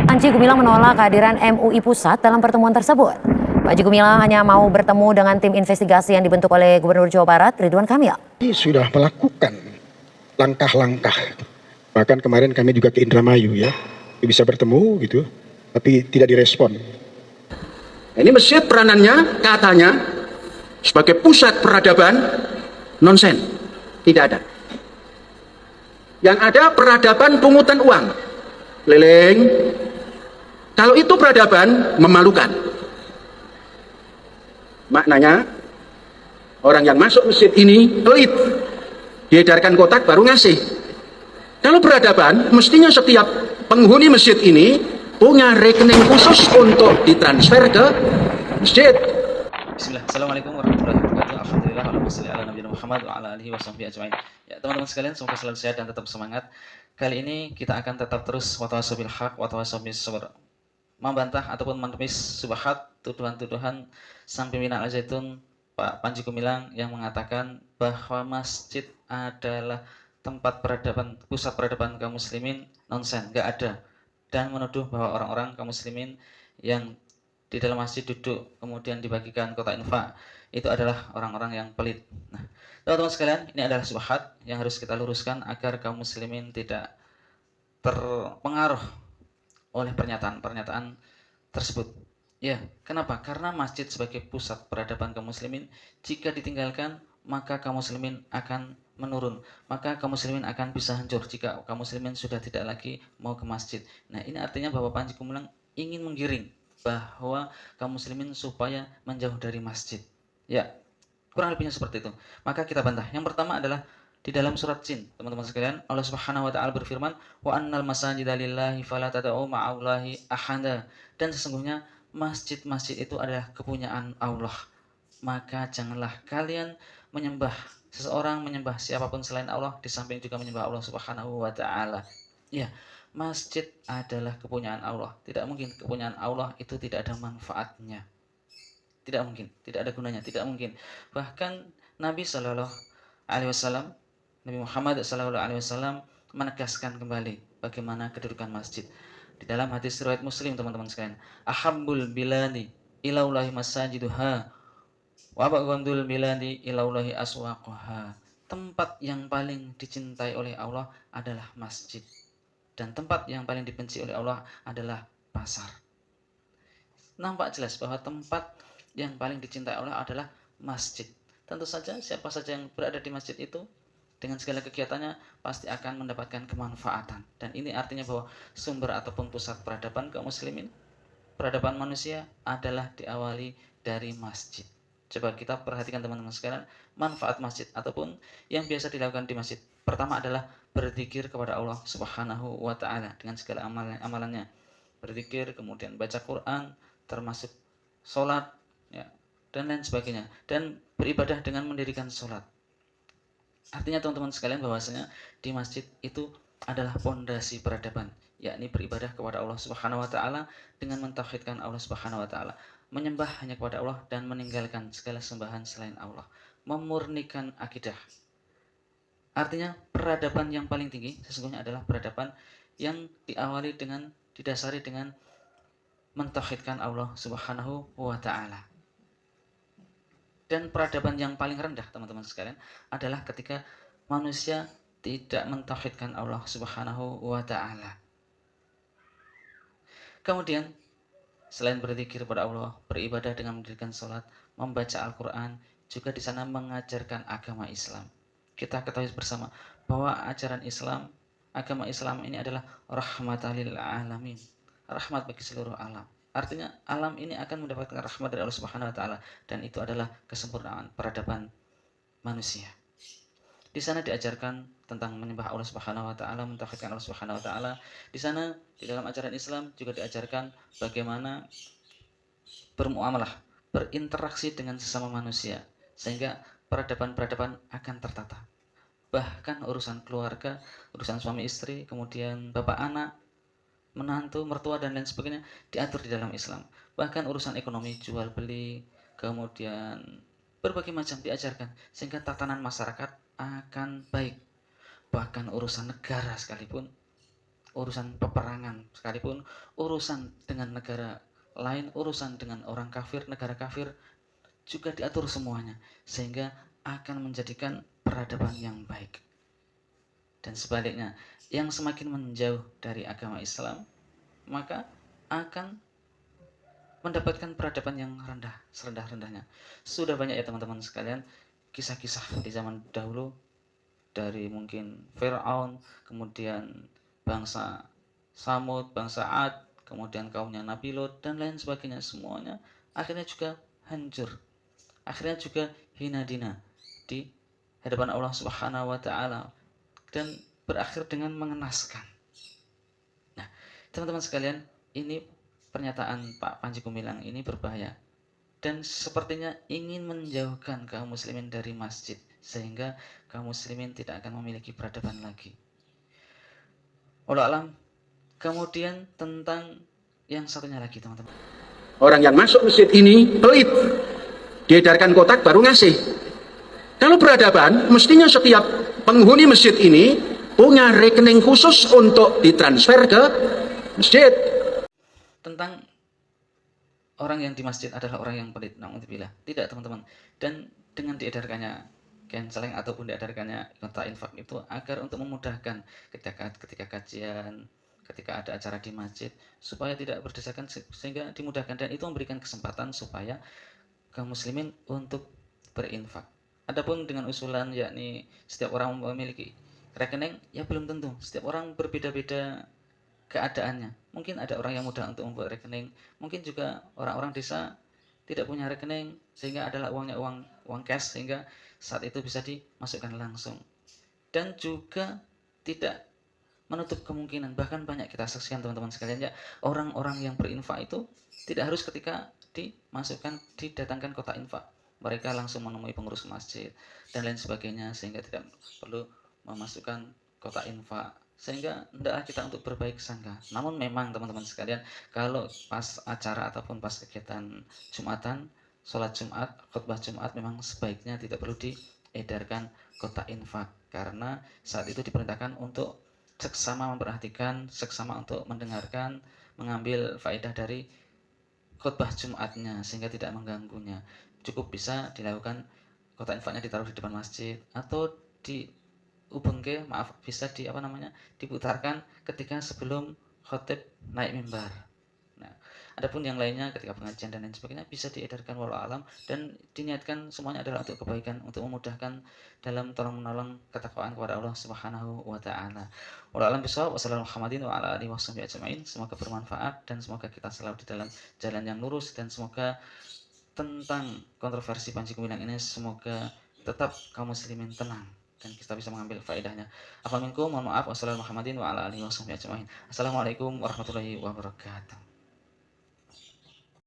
Panji Gumilang menolak kehadiran MUI Pusat dalam pertemuan tersebut. Panji Gumilang hanya mau bertemu dengan tim investigasi yang dibentuk oleh Gubernur Jawa Barat, Ridwan Kamil. Sudah melakukan langkah-langkah. Bahkan kemarin kami juga ke Indramayu ya, bisa bertemu gitu, tapi tidak direspon. Ini masjid peranannya katanya sebagai pusat peradaban, nonsen, tidak ada. Yang ada peradaban pungutan uang, keliling. Kalau itu peradaban, memalukan. Maknanya orang yang masuk masjid ini pelit, diedarkan kotak baru ngasih. Kalau peradaban, mestinya setiap penghuni masjid ini punya rekening khusus untuk ditransfer ke masjid. Bismillah. Assalamualaikum warahmatullahi wabarakatuh. Alhamdulillah wa sholli ala nabiyina Muhammad wa ala alihi washabbihi ajmain. Ya, teman-teman sekalian, semoga selalu sehat dan tetap semangat. Kali ini kita akan tetap terus watawasau bil haq watawasau bis sabr. Membantah ataupun menepis subhat, tuduhan-tuduhan sang pimpinan Al-Zaitun Pak Panji Gumilang yang mengatakan bahwa masjid adalah tempat peradaban, pusat peradaban kaum muslimin. Nonsen, nggak ada. Dan menuduh bahwa orang-orang kaum muslimin yang di dalam masjid duduk kemudian dibagikan kotak infak itu adalah orang-orang yang pelit. Nah, teman-teman sekalian, ini adalah subhat yang harus kita luruskan agar kaum muslimin tidak terpengaruh oleh pernyataan-pernyataan tersebut. Ya, kenapa? Karena masjid sebagai pusat peradaban kaum muslimin, jika ditinggalkan maka kaum muslimin akan menurun, maka kaum muslimin akan bisa hancur jika kaum muslimin sudah tidak lagi mau ke masjid. Nah, ini artinya bahwa Panji Gumilang ingin menggiring bahwa kaum muslimin supaya menjauh dari masjid. Ya, kurang lebihnya seperti itu. Maka kita bantah. Yang pertama adalah di dalam surat Jin, teman-teman sekalian, Allah Subhanahu wa taala berfirman, "Wa annal masajida lillahi fala tad'u ma'allahi ahada." Dan sesungguhnya masjid-masjid itu adalah kepunyaan Allah. Maka janganlah kalian menyembah seseorang, menyembah siapapun selain Allah, di samping juga menyembah Allah Subhanahu wa taala. Ya, masjid adalah kepunyaan Allah. Tidak mungkin kepunyaan Allah itu tidak ada manfaatnya. Tidak mungkin, tidak ada gunanya, tidak mungkin. Bahkan Nabi Shallallahu alaihi wasallam, Nabi Muhammad Shallallahu alaihi wasallam menegaskan kembali bagaimana kedudukan masjid. Di dalam hadis riwayat Muslim, teman-teman sekalian, ahabbul biladi ilallahi masajiduha wa abghadul biladi ilallahi aswaquha. Tempat yang paling dicintai oleh Allah adalah masjid, dan tempat yang paling dibenci oleh Allah adalah pasar. Nampak jelas bahwa tempat yang paling dicintai Allah adalah masjid. Tentu saja siapa saja yang berada di masjid itu dengan segala kegiatannya pasti akan mendapatkan kemanfaatan. Dan ini artinya bahwa sumber ataupun pusat peradaban kaum muslimin, peradaban manusia adalah diawali dari masjid. Coba kita perhatikan teman-teman sekalian, manfaat masjid ataupun yang biasa dilakukan di masjid. Pertama adalah berzikir kepada Allah Subhanahu wa taala dengan segala amalannya. Berzikir, kemudian baca Quran, termasuk sholat, ya, dan lain sebagainya. Dan beribadah dengan mendirikan sholat. Artinya teman-teman sekalian bahwasanya di masjid itu adalah pondasi peradaban, yakni beribadah kepada Allah Subhanahu wa taala dengan mentauhidkan Allah Subhanahu wa taala, menyembah hanya kepada Allah dan meninggalkan segala sembahan selain Allah, memurnikan akidah. Artinya peradaban yang paling tinggi sesungguhnya adalah peradaban yang diawali dengan, didasari dengan mentauhidkan Allah Subhanahu wa taala. Dan peradaban yang paling rendah, teman-teman sekalian, adalah ketika manusia tidak mentauhidkan Allah Subhanahu wa taala. Kemudian selain berzikir kepada Allah, beribadah dengan mendirikan salat, membaca Al-Qur'an, juga di sana mengajarkan agama Islam. Kita ketahui bersama bahwa ajaran Islam, agama Islam ini adalah rahmatan lil alamin, rahmat bagi seluruh alam. Artinya alam ini akan mendapatkan rahmat dari Allah Subhanahu wa taala, dan itu adalah kesempurnaan peradaban manusia. Di sana diajarkan tentang menyembah Allah Subhanahu wa taala, mentauhidkan Allah Subhanahu wa taala. Di sana di dalam ajaran Islam juga diajarkan bagaimana bermuamalah, berinteraksi dengan sesama manusia sehingga peradaban-peradaban akan tertata. Bahkan urusan keluarga, urusan suami istri, kemudian bapak anak, menantu, mertua, dan lain sebagainya diatur di dalam Islam. Bahkan urusan ekonomi, jual beli, kemudian berbagai macam diajarkan sehingga tatanan masyarakat akan baik. Bahkan urusan negara sekalipun urusan peperangan, sekalipun urusan dengan negara lain, urusan dengan orang kafir, negara kafir juga diatur semuanya, sehingga akan menjadikan peradaban yang baik. Dan sebaliknya, yang semakin menjauh dari agama Islam, maka akan mendapatkan peradaban yang rendah, serendah-rendahnya. Sudah banyak ya teman-teman sekalian, kisah-kisah di zaman dahulu, dari mungkin Fir'aun, kemudian bangsa Samud, bangsa Ad, kemudian kaumnya Nabi Lot, dan lain sebagainya. Semuanya akhirnya juga hancur, akhirnya juga hina dina di hadapan Allah Subhanahu wa Ta'ala, dan berakhir dengan mengenaskan. Nah, teman-teman sekalian, ini pernyataan Pak Panji Gumilang ini berbahaya dan sepertinya ingin menjauhkan kaum muslimin dari masjid, sehingga kaum muslimin tidak akan memiliki peradaban lagi. Wallahu alam. Kemudian tentang yang satunya lagi, teman-teman. Orang yang masuk masjid ini pelit, diedarkan kotak baru ngasih. Kalau peradaban, mestinya setiap penghuni masjid ini punya rekening khusus untuk ditransfer ke masjid. Tentang orang yang di masjid adalah orang yang pelit, naudzubillah. Tidak, teman-teman. Dan dengan diedarkannya canceling ataupun diedarkannya kotak infak itu agar untuk memudahkan ketika kajian, ketika ada acara di masjid, supaya tidak berdesakan, sehingga dimudahkan, dan itu memberikan kesempatan supaya kaum muslimin untuk berinfak. Adapun dengan usulan yakni setiap orang memiliki rekening, ya belum tentu. Setiap orang berbeda-beda keadaannya. Mungkin ada orang yang mudah untuk membuat rekening, mungkin juga orang-orang desa tidak punya rekening, sehingga adalah uangnya uang cash, sehingga saat itu bisa dimasukkan langsung. Dan juga tidak menutup kemungkinan, bahkan banyak kita saksikan teman-teman sekalian ya, orang-orang yang berinfak itu tidak harus ketika didatangkan kotak infak, mereka langsung menemui pengurus masjid dan lain sebagainya, sehingga tidak perlu memasukkan kotak infak, sehingga hendaklah kita untuk berbaik sangka. Namun memang teman-teman sekalian, kalau pas acara ataupun pas kegiatan Jumatan, sholat Jumat, khutbah Jumat, memang sebaiknya tidak perlu diedarkan kotak infak, karena saat itu diperintahkan untuk seksama memperhatikan, seksama untuk mendengarkan, mengambil faedah dari khutbah Jumatnya, sehingga tidak mengganggunya. Cukup bisa dilakukan kotak infaknya ditaruh di depan masjid, atau bisa diputarkan ketika sebelum khotib naik mimbar. Nah, adapun yang lainnya ketika pengajian dan lain sebagainya bisa diedarkan walau alam, dan diniatkan semuanya adalah untuk kebaikan, untuk memudahkan dalam tolong menolong ketakwaan kepada Allah Subhanahu wa Ta'ala. Walau alam bisawab. Wassalamualaikum warahmatullahi wabarakatuh. Semoga bermanfaat dan semoga kita selalu di dalam jalan yang lurus, dan semoga tentang kontroversi Panji Gumilang ini semoga tetap kaum muslimin tenang dan kita bisa mengambil faedahnya. Afal minkum, mohon maaf. Wassalamualaikum warahmatullahi wabarakatuh. Assalamualaikum warahmatullahi wabarakatuh.